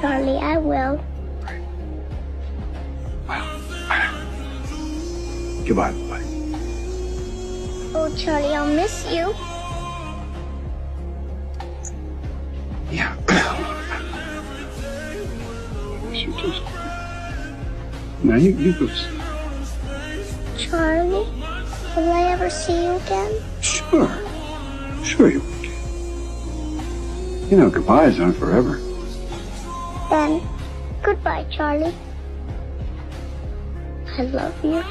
Charlie, I will. Well, goodbye, boy. Oh, Charlie, I'll miss you. Yeah. You too. Now you go. Charlie, will I ever see you again? Sure. Sure you will. You know, goodbyes aren't forever. Then, goodbye, Charlie. I love you.